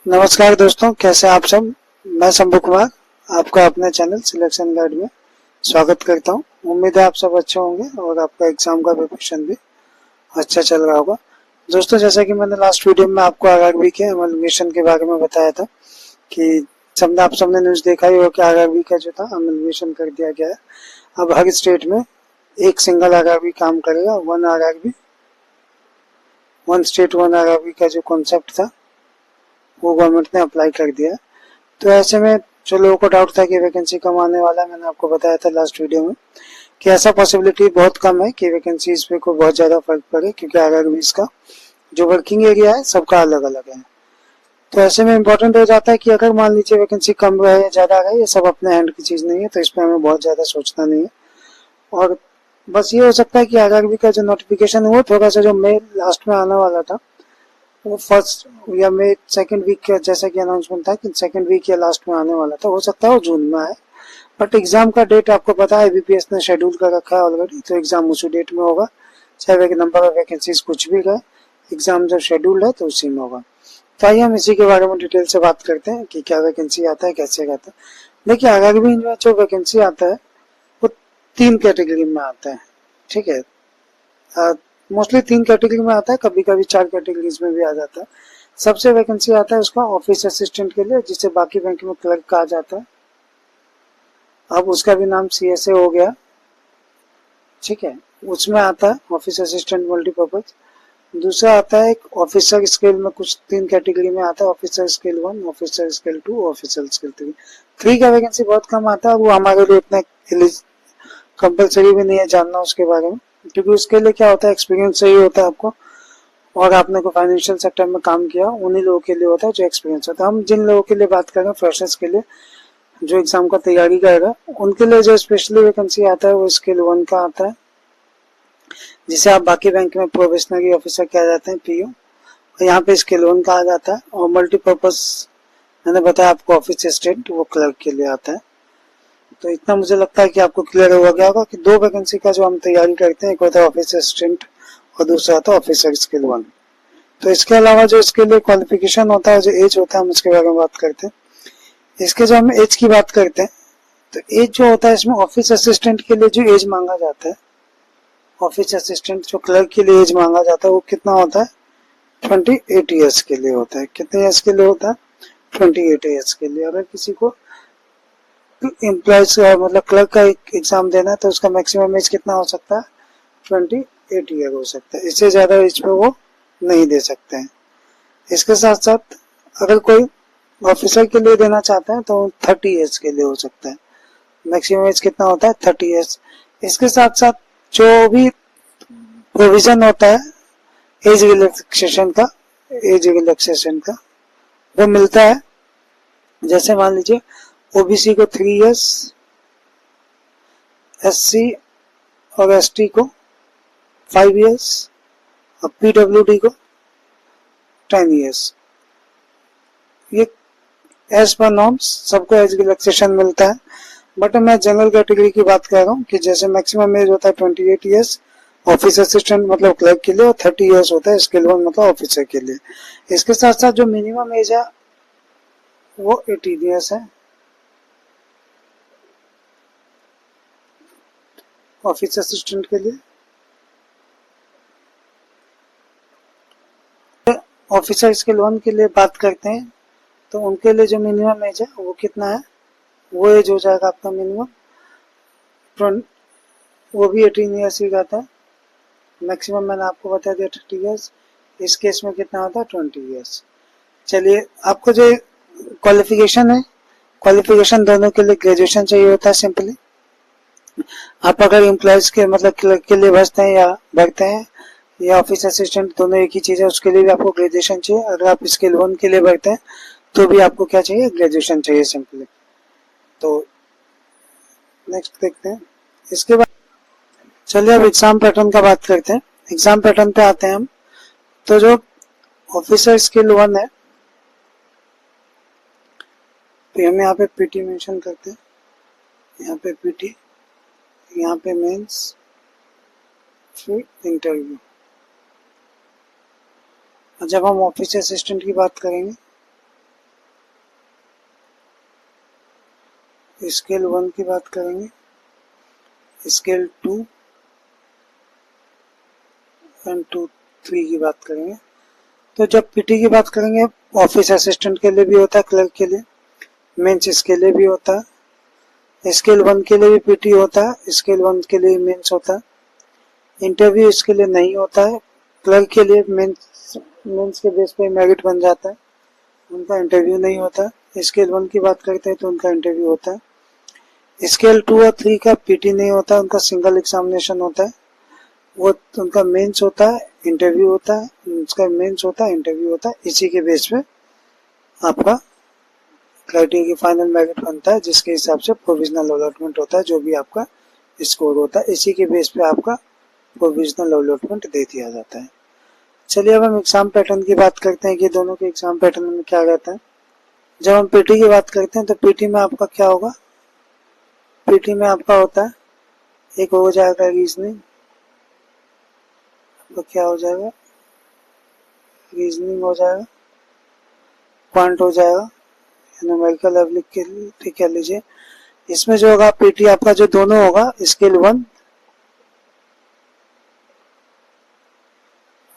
नमस्कार दोस्तों, कैसे आप सब। मैं शंभू कुमार आपका अपने चैनल सिलेक्शन गाइड में स्वागत करता हूं। उम्मीद है आप सब अच्छे होंगे और आपका एग्जाम का प्रिपरेशन भी अच्छा चल रहा होगा। दोस्तों, जैसा कि मैंने लास्ट वीडियो में आपको आरआरबी के एमलगेशन के बारे में बताया था कि आप सबने न्यूज देखा ही हो कि आरआरबी का जो था एमलगेशन कर दिया गया है। अब हर स्टेट में एक सिंगल आरआरबी काम करेगा। One RRB one state one RRB का जो कॉन्सेप्ट था वो गवर्नमेंट ने अप्लाई कर दिया है। तो ऐसे में जो लोगों को डाउट था कि वैकेंसी कम आने वाला है, मैंने आपको बताया था लास्ट वीडियो में कि ऐसा पॉसिबिलिटी बहुत कम है कि वैकेंसीज पे कोई बहुत ज्यादा फर्क पड़े, क्योंकि आरआरबी का जो वर्किंग एरिया है सबका अलग अलग है। तो ऐसे में इम्पोर्टेंट हो जाता है कि अगर मान लीजिए वैकेंसी कम रहे या ज्यादा रहे, ये सब अपने हैंड की चीज नहीं है, तो इस पर हमें बहुत ज्यादा सोचना नहीं है। और बस ये हो सकता है कि आरआरबी का जो नोटिफिकेशन है वो थोड़ा सा जो मई लास्ट में आने वाला था वो फर्स्ट या मई सेकंड वीक का, जैसा कि अनाउंसमेंट था कि सेकंड वीक या लास्ट में आने वाला था, हो सकता है वो जून में आए। बट एग्जाम का डेट आपको पता है बीपीएस ने शेड्यूल कर रखा है ऑलरेडी, तो एग्जाम उसी डेट में होगा, चाहे वे नंबर ऑफ वैकेंसीज कुछ भी रहे। एग्जाम जब शेड्यूल है तो उसी में होगा। तो आइए हम इसी के बारे में डिटेल से बात करते हैं कि क्या वैकेंसी आता है, कैसे रहता है। देखिए, आरआरबी में जो वैकेंसी आता है वो 3 कैटेगरी में आता है। ठीक है, मोस्टली 3 कैटेगरी में आता है, कभी कभी 4 कैटेगरीज में भी आ जाता है। सबसे वैकेंसी आता है उसका ऑफिस असिस्टेंट के लिए, जिसे बाकी बैंक में क्लर्क कहा जाता है। अब उसका भी नाम सीएसए हो गया। ठीक है, उसमें आता है ऑफिस असिस्टेंट मल्टीपर्पज। दूसरा आता है एक ऑफिसर स्केल में, कुछ 3 कैटेगरी में आता है, officer scale 1, officer scale 2, officer scale 3। 3 का वैकेंसी बहुत कम आता है, वो हमारे लिए इतना कंपलसरी भी नहीं है जानना उसके बारे में, क्योंकि उसके लिए क्या होता है, एक्सपीरियंस चाहिए होता है आपको, और आपने को फाइनेंशियल सेक्टर में काम किया, उन्हीं लोगों के लिए होता है जो एक्सपीरियंस होता है। हम जिन लोगों के लिए बात कर रहे हैं, फ्रेशर्स के लिए जो एग्जाम का तैयारी करेगा, उनके लिए जो स्पेशली वैकेंसी आता है वो स्केल 1 का आता है, जिसे आप बाकी बैंक में प्रोबेशनरी ऑफिसर कह जाते हैं, पीओ। और यहाँ पे स्केल 1 कहा जाता है। और मल्टीपर्पज मैंने बताया आपको ऑफिस असिस्टेंट, वो क्लर्क के लिए आता है। तो इतना मुझे लगता है कि आपको क्लियर हो गया होगा कि 2 वैकेंसी का जो हम तैयारी करते हैं, एक होता है ऑफिस असिस्टेंट और दूसरा होता है ऑफिसर स्केल 1। तो इसके अलावा जो इसके लिए क्वालिफिकेशन होता है, जो एज होता है, हम इसके बारे में बात करते हैं। इसके जो हम एज की बात करते हैं, तो एज जो होता है इसमें ऑफिस असिस्टेंट के लिए जो एज मांगा जाता है, ऑफिस असिस्टेंट जो क्लर्क के लिए एज मांगा जाता है वो कितना होता है, 28 ईयर्स के लिए होता है। कितने ईयर्स के लिए होता है, 28 ईयर्स के लिए। अगर किसी को एम्प्लॉयज मतलब क्लर्क का एग्जाम देना है तो उसका मैक्सिमम एज कितना हो सकता है, 28 ईयर हो सकता है। इससे ज्यादा एज पे वो नहीं दे सकते हैं। इसके साथ साथ अगर कोई ऑफिसर के लिए देना चाहते हैं तो 30 ईयर्स के लिए हो सकता है। मैक्सिमम एज कितना होता है, 30 ईयर्स। इसके साथ साथ जो भी प्रोविजन होता है एज रिलैक्सेशन का, एज रिलैक्सेशन का वो मिलता है। जैसे मान लीजिए ओबीसी को 3 ईयर्स, एससी और एसटी को 5 ईयर्स और पीडब्ल्यूडी को 10 ईयर्स। ये एज पर नॉर्म्स सबको एज रिलैक्सेशन मिलता है। बट मैं जनरल कैटेगरी की बात कर रहा हूँ कि जैसे मैक्सिमम एज होता है 28 ईयर्स ऑफिस असिस्टेंट मतलब क्लर्क के लिए, और 30 ईयर्स होता है स्केल 1 मतलब ऑफिसर के लिए। इसके साथ साथ जो मिनिमम एज है वो 18 ईयर्स है ऑफिस असिस्टेंट के लिए। ऑफिसर स्केल 1 के लिए बात करते हैं तो उनके लिए जो मिनिमम एज है वो कितना है, वो एज हो जाएगा आपका मिनिमम, वो भी 18 ईयर्स ही रहता है। मैक्सिमम मैंने आपको बता दिया 30 ईयर्स। इस केस में कितना होता है, 20 ईयर्स। चलिए, आपको जो क्वालिफिकेशन है, क्वालिफिकेशन दोनों के लिए ग्रेजुएशन चाहिए होता है सिंपली। आप अगर एम्प्लॉयज के मतलब क्लर्क के लिए भरते हैं या ऑफिस असिस्टेंट, दोनों एक ही चीज है, उसके लिए भी आपको ग्रेजुएशन चाहिए। अगर आप स्केल 1 के लिए भरते हैं तो भी आपको क्या चाहिए, ग्रेजुएशन चाहिए सिंपली। तो नेक्स्ट देखते हैं। इसके बाद चलिए अब एग्जाम पैटर्न का बात करते हैं। एग्जाम पैटर्न पे आते हैं हम। तो जो ऑफिसर स्किल 1 है, तो हम यहाँ पे पीटी मेंशन करते हैं, यहाँ पे पीटी, यहाँ पे मेंस, फिर इंटरव्यू। और जब हम ऑफिस असिस्टेंट की बात करेंगे स्केल 1 की बात करेंगे, स्केल 2 एंड 3 की बात करेंगे। तो जब पीटी की बात करेंगे, ऑफिस असिस्टेंट के लिए भी होता है, क्लर्क के लिए, मेंस इसके लिए भी होता है। स्केल 1 के लिए भी पीटी होता है, स्केल 1 के लिए मेंस होता है। इंटरव्यू इसके लिए नहीं होता है, क्लर्क के लिए मेंस के बेस पे मेरिट बन जाता है, उनका इंटरव्यू नहीं होता। स्केल 1 की बात करते हैं तो उनका इंटरव्यू होता है। स्केल 2 और 3 का पीटी नहीं होता, उनका सिंगल एग्जामिनेशन होता है, वो उनका मेंस होता है, इंटरव्यू होता है, उसका मेंस होता है, इंटरव्यू होता है। इसी के बेस पे आपका क्राइटेरिया की फाइनल मेरिट बनता है, जिसके हिसाब से प्रोविजनल अलॉटमेंट होता है, जो भी आपका स्कोर होता है, इसी के बेस पे आपका प्रोविजनल अलॉटमेंट दे दिया जाता है। चलिए अब हम एग्जाम पैटर्न की बात करते हैं कि दोनों के एग्जाम पैटर्न में क्या रहता है। जब हम पीटी की बात करते हैं तो पीटी में आपका क्या होगा, पीटी में आपका होता है, एक हो जाएगा रीजनिंग, तो क्या हो जाएगा, रीजनिंग हो जाएगा, क्वांट हो जाएगा, न्यूमेरिकल एबिलिटी कह लीजिए। इसमें जो होगा पीटी आपका जो दोनों होगा, स्केल 1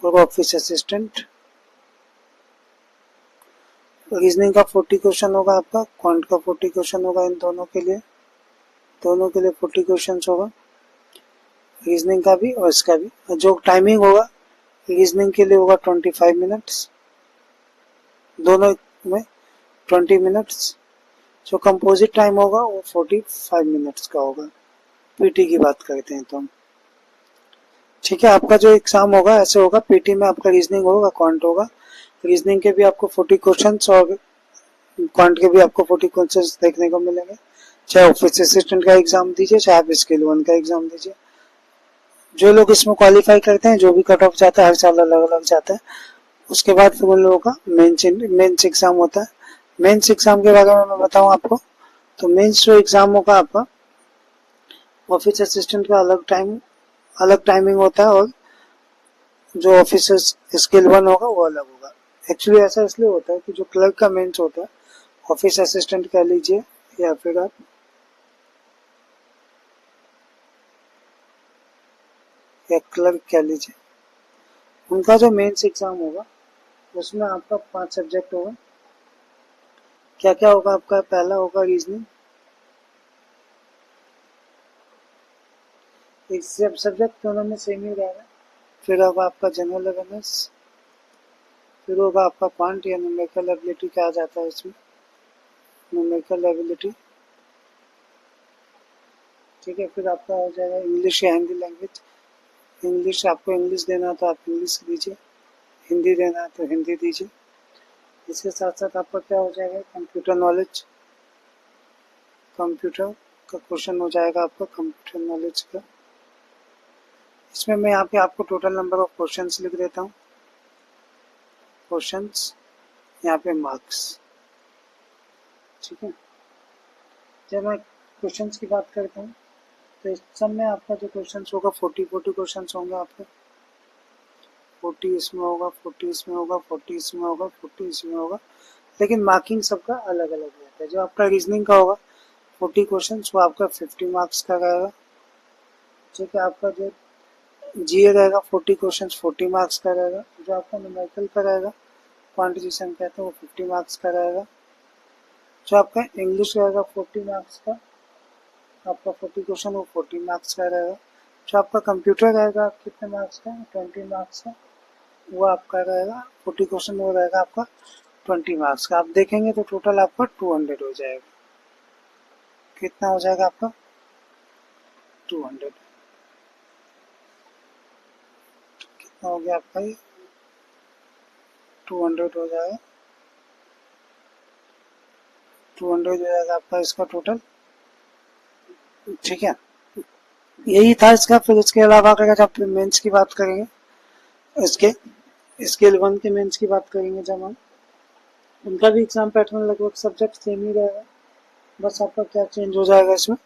और ऑफिस असिस्टेंट। रीजनिंग का 40 क्वेश्चन होगा आपका, क्वांट का 40 क्वेश्चन होगा, इन दोनों के लिए 40 क्वेश्चन होगा, रीजनिंग का भी और इसका भी। जो टाइमिंग होगा रीजनिंग के लिए होगा 25 मिनट्स, दोनों में 20 मिनट्स। जो कंपोजिट टाइम होगा वो 45 मिनट्स का होगा, पीटी की बात करते हैं तो हम। ठीक है, आपका जो एग्जाम होगा ऐसे होगा, पीटी में आपका रीजनिंग होगा, क्वांट होगा, रीजनिंग के भी आपको 40 क्वेश्चंस और क्वांट के भी आपको 40 क्वेश्चंस देखने को मिलेंगे। चाहे ऑफिस असिस्टेंट का एग्जाम दीजिए, चाहे आप स्केल 1 का एग्जाम दीजिए। जो लोग इसमें क्वालिफाई करते हैं, जो भी कट ऑफ जाता है हर साल अलग अलग जाता है, उसके बाद फिर उन लोगों का मेंस एग्जाम होता है। मेंस एग्जाम के बारे में मैं बताऊं आपको, तो मेंस जो एग्जाम होगा आपका, ऑफिस असिस्टेंट का अलग टाइमिंग होता है, और जो ऑफिस स्केल 1 होगा वो अलग होगा। एक्चुअली ऐसा इसलिए होता है कि जो क्लर्क का मेंस होता है, ऑफिस असिस्टेंट कह लीजिए या फिर आप या क्लर्क कह लीजिए, उनका जो मेंस एग्जाम होगा उसमें आपका 5 सब्जेक्ट होगा। क्या क्या होगा आपका, पहला होगा रीजनिंग, एक सब्जेक्ट दोनों में सेम ही रहेगा। फिर होगा आपका जनरल अवेयरनेस, फिर होगा आपका क्वांट या न्यूमेरिकल एबिलिटी कहा जाता है इसमें, न्यूमेरिकल एबिलिटी। ठीक है, फिर आपका हो जाएगा इंग्लिश या हिंदी लैंग्वेज। इंग्लिश, आपको इंग्लिश देना है तो आप इंग्लिश दीजिए, हिंदी देना है तो हिंदी दीजिए। इसके साथ साथ आपका क्या हो जाएगा, कंप्यूटर नॉलेज, कंप्यूटर का क्वेश्चन हो जाएगा आपका, कंप्यूटर नॉलेज का। इसमें मैं यहाँ पे आपको टोटल नंबर ऑफ क्वेश्चंस लिख देता हूँ, क्वेश्चंस, यहाँ पे मार्क्स। ठीक है, जब मैं क्वेश्चंस की बात करता हूँ तो इस सब में आपका जो क्वेश्चंस होगा 40 क्वेश्चंस होंगे आपके, 40 इसमें होगा, 40 इसमें होगा, 40 इसमें होगा, 40 इसमें होगा, लेकिन मार्किंग सबका अलग अलग रहता है। जो आपका रीजनिंग का होगा 40 क्वेश्चंस, वो आपका 50 मार्क्स का रहेगा। ठीक है, आपका जो जीए रहेगा 40 क्वेश्चंस 40 मार्क्स का रहेगा। जो आपका न्यूमेरिकल का रहेगा, क्वांटिटेशन कहते हैं, वो 50 मार्क्स का रहेगा। जो आपका इंग्लिश रहेगा 40 मार्क्स का, आपका 40 क्वेश्चन वो 40 मार्क्स का रहेगा। जो आपका कंप्यूटर रहेगा कितने मार्क्स का, 20 मार्क्स का, वो आपका रहेगा 40 क्वेश्चन, वो रहेगा आपका 20 मार्क्स का। आप देखेंगे तो टोटल आपका 200 हो जाएगा। कितना हो जाएगा आपका, 200। कितना हो गया आपका, ये 200 हो जाएगा, 200 हो जाएगा आपका इसका टोटल। ठीक है, यही था इसका। फिर इसके अलावा अगर आप मेंस की बात करेंगे, इसके स्केल 1 के मेंस की बात करेंगे जब हम, उनका भी एग्जाम पैटर्न लगभग सब्जेक्ट सेम ही रहेगा, बस आपका क्या चेंज हो जाएगा इसमें,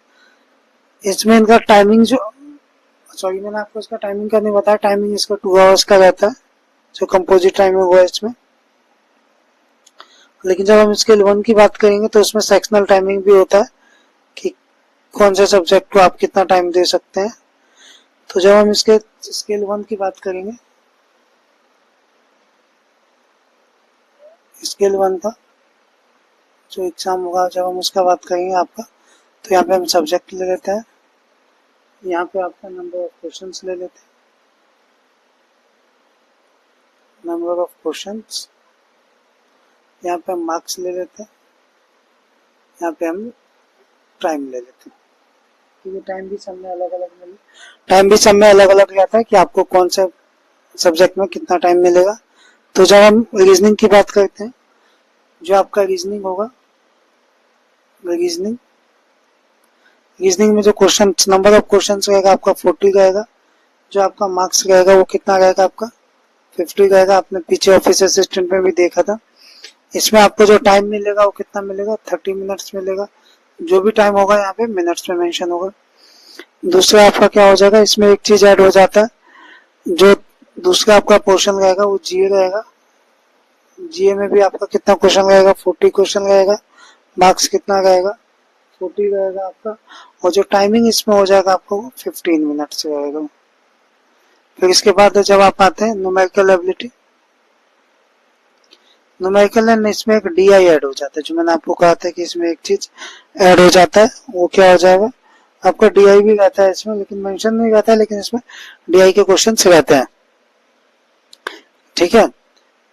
इसमें इनका टाइमिंग जो, सॉरी मैंने आपको इसका टाइमिंग का नहीं बताया, टाइमिंग इसका 2 आवर्स का रहता है, जो कंपोजिट टाइमिंग हुआ इसमें। लेकिन जब हम स्केल 1 की बात करेंगे तो उसमें सेक्शनल टाइमिंग भी होता है, कौन से सब्जेक्ट को आप कितना टाइम दे सकते हैं। तो जब हम इसके स्केल 1 की बात करेंगे, स्केल 1 का जो एग्जाम होगा जब हम उसका बात करेंगे आपका, तो यहाँ पे हम सब्जेक्ट ले लेते हैं, यहाँ पे आपका नंबर ऑफ क्वेश्चंस ले लेते हैं, नंबर ऑफ क्वेश्चंस, यहाँ पे हम मार्क्स ले लेते हैं, यहाँ पे हम टाइम ले लेते हैं, क्योंकि टाइम भी सब में अलग अलग रहता है कि आपको कौन सा सब्जेक्ट में कितना टाइम मिलेगा। तो जब हम रीजनिंग की बात करते हैं, जो आपका रीजनिंग होगा, रीजनिंग में जो क्वेश्चन नंबर ऑफ क्वेश्चन रहेगा आपका 40 रहेगा, जो आपका मार्क्स रहेगा वो कितना रहेगा आपका 50 रहेगा। आपने पीछे ऑफिस असिस्टेंट में भी देखा था। इसमें आपको जो टाइम मिलेगा वो कितना मिलेगा 30 मिनट्स मिलेगा, जो भी टाइम होगा यहाँ पे मिनट्स में मेंशन होगा। दूसरा आपका क्या हो जाएगा, इसमें एक चीज ऐड हो जाता है, जो दूसरा आपका पोर्शन रहेगा वो जीए रहेगा। जीए में भी आपका कितना क्वेश्चन रहेगा 40 क्वेश्चन रहेगा, मार्क्स कितना रहेगा 40 रहेगा आपका, और जो टाइमिंग इसमें हो जाएगा आपको 15 मिनट्स रहेगा। फिर इसके बाद जब आप आते हैं न्यूमेरिकल एबिलिटी, न्यूमेरिकल एंड इसमें एक डीआई ऐड हो जाता है, जो मैंने आपको कहा था कि इसमें एक चीज ऐड हो जाता है, वो क्या हो जाएगा आपका डीआई भी रहता है इसमें, लेकिन मेंशन नहीं रहता है, लेकिन इसमें डीआई के क्वेश्चन रहते हैं। ठीक है,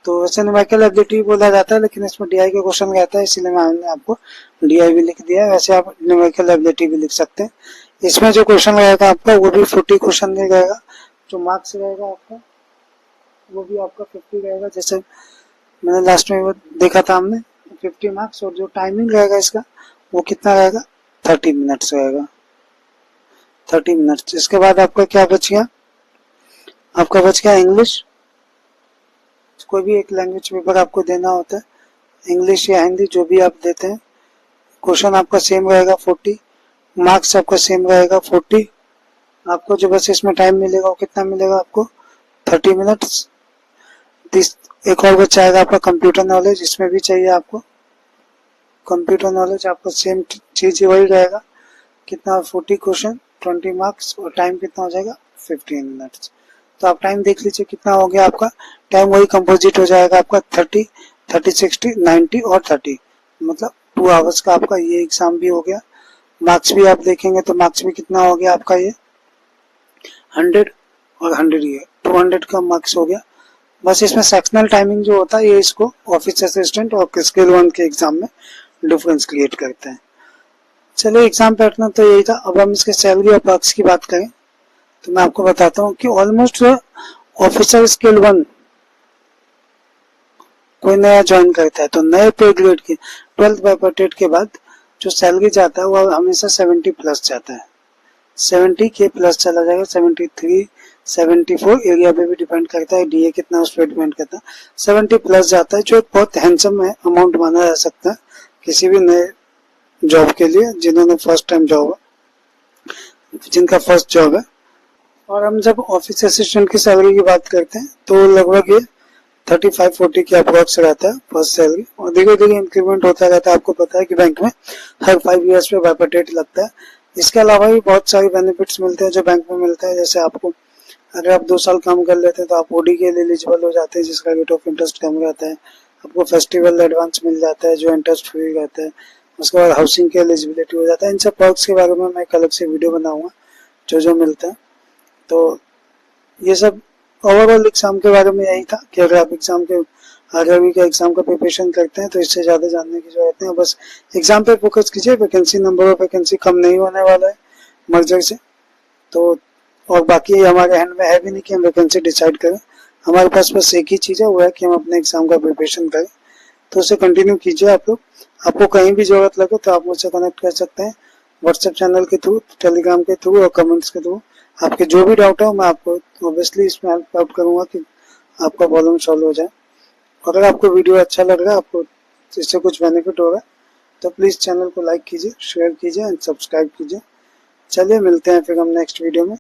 तो वैसे न्यूमेरिकल एबिलिटी बोला जाता है, लेकिन इसमें डीआई के क्वेश्चन रहता है, इसीलिए मैंने आपको डीआई भी लिख दिया है। वैसे आप न्यूमेरिकल एबिलिटी भी लिख सकते हैं। इसमें जो क्वेश्चन रहेगा आपका वो भी 40 क्वेश्चन नहीं रहेगा, जो मार्क्स रहेगा आपका वो भी आपका 50 रहेगा, जैसे मैंने लास्ट में वो देखा था हमने 50 मार्क्स, और जो टाइमिंग रहेगा इसका वो कितना रहेगा 30 मिनट्स रहेगा, 30 मिनट्स। इसके बाद आपका क्या बच गया, आपका बच गया इंग्लिश। कोई भी एक लैंग्वेज पेपर आपको देना होता है, इंग्लिश या हिंदी जो भी आप देते हैं, क्वेश्चन आपका सेम रहेगा 40, मार्क्स आपका सेम रहेगा 40, आपको जो बस इसमें टाइम मिलेगा वो कितना मिलेगा आपको 30 मिनट्स। एक और बच्चा आएगा आपका कंप्यूटर नॉलेज, इसमें भी चाहिए आपको कंप्यूटर नॉलेज, आपको सेम चीज वही रहेगा, कितना 40 क्वेश्चन 20 मार्क्स, और टाइम कितना हो जाएगा 15 मिनट्स। तो आप टाइम देख लीजिए कितना हो गया आपका टाइम, वही कंपोजिट हो जाएगा आपका 30, 30, 60, 90 और 30, मतलब 2 आवर्स का आपका ये एग्जाम भी हो गया। मार्क्स भी आप देखेंगे तो मार्क्स भी कितना हो गया आपका ये 100 और 100, ये 200 का मार्क्स हो गया। बस इसमें सेक्शनल टाइमिंग जो होता है ये इसको ऑफिस असिस्टेंट और स्केल 1 के एग्जाम में डिफरेंस क्रिएट करते हैं। चलिए, एग्जाम पैटर्न तो यही था। अब हम इसके सैलरी और पर्क्स की बात करें तो मैं आपको बताता हूँ कि ऑलमोस्ट ऑफिसर स्केल 1 कोई नया ज्वाइन करता है तो नए पे ग्रेड के 12th बाइपर्टेट के बाद जो सैलरी जाता है वो हमेशा 70 प्लस जाता है, 70 के प्लस चला जाएगा, 73, 74 एरिया पे भी डिपेंड करता है, डीए कितना उस पर डिपेंड करता है, 70 प्लस जाता है, जो एक बहुत हैंडसम अमाउंट माना जा सकता है किसी भी नए जॉब के लिए, जिन्होंने फर्स्ट टाइम जॉब जिनका फर्स्ट जॉब है। और हम जब ऑफिस असिस्टेंट की सैलरी की बात करते हैं तो लगभग ये 35-40 के अप्रोक्स रहता है फर्स्ट सैलरी, और धीरे धीरे इंक्रीमेंट होता रहता है। आपको पता है कि बैंक में हर 5 इयर्स पे बाइपर्टेट लगता है। इसके अलावा भी बहुत सारे बेनिफिट्स मिलते हैं जो बैंक में मिलता है, जैसे आपको अगर आप 2 साल काम कर लेते हैं तो आप ओडी के लिए एलिजिबल हो जाते हैं, जिसका रेट ऑफ इंटरेस्ट कम रहता है। आपको फेस्टिवल एडवांस मिल जाता है जो इंटरेस्ट फ्री रहता है। उसके बाद हाउसिंग की एलिजिबिलिटी हो जाता है। इन सब पर्क्स के बारे में मैं एक अलग से वीडियो बनाऊंगा जो जो मिलता है। तो ये सब ओवरऑल एग्जाम के बारे में यही था कि अगर आप एग्जाम के आरआरबी का एग्जाम का प्रिपरेशन करते हैं तो इससे ज्यादा जानने की जरूरत नहीं है, बस एग्जाम पे फोकस कीजिए। वैकेंसी, नंबर ऑफ वैकेंसी कम नहीं होने वाला है मर्जर से, तो और बाकी हमारे हैंड में है भी नहीं कि हम वैकेंसी डिसाइड करें। हमारे पास बस एक ही चीज है, वो है कि हम अपने एग्जाम का प्रिपरेशन करें। तो उसे कंटिन्यू कीजिए आप लोग। आपको कहीं भी जरूरत लगे तो आप मुझसे कनेक्ट कर सकते हैं व्हाट्सएप चैनल के थ्रू, टेलीग्राम के थ्रू और कमेंट्स के थ्रू। आपके जो भी डाउट है मैं आपको ऑब्वियसली इसमें हेल्प आउट करूंगा कि आपका प्रॉब्लम सॉल्व हो जाए। अगर आपको वीडियो अच्छा लग रहा है, आपको इससे कुछ बेनिफिट होगा, तो प्लीज चैनल को लाइक कीजिए, शेयर कीजिए एंड सब्सक्राइब कीजिए। चलिए, मिलते हैं फिर हम नेक्स्ट वीडियो में।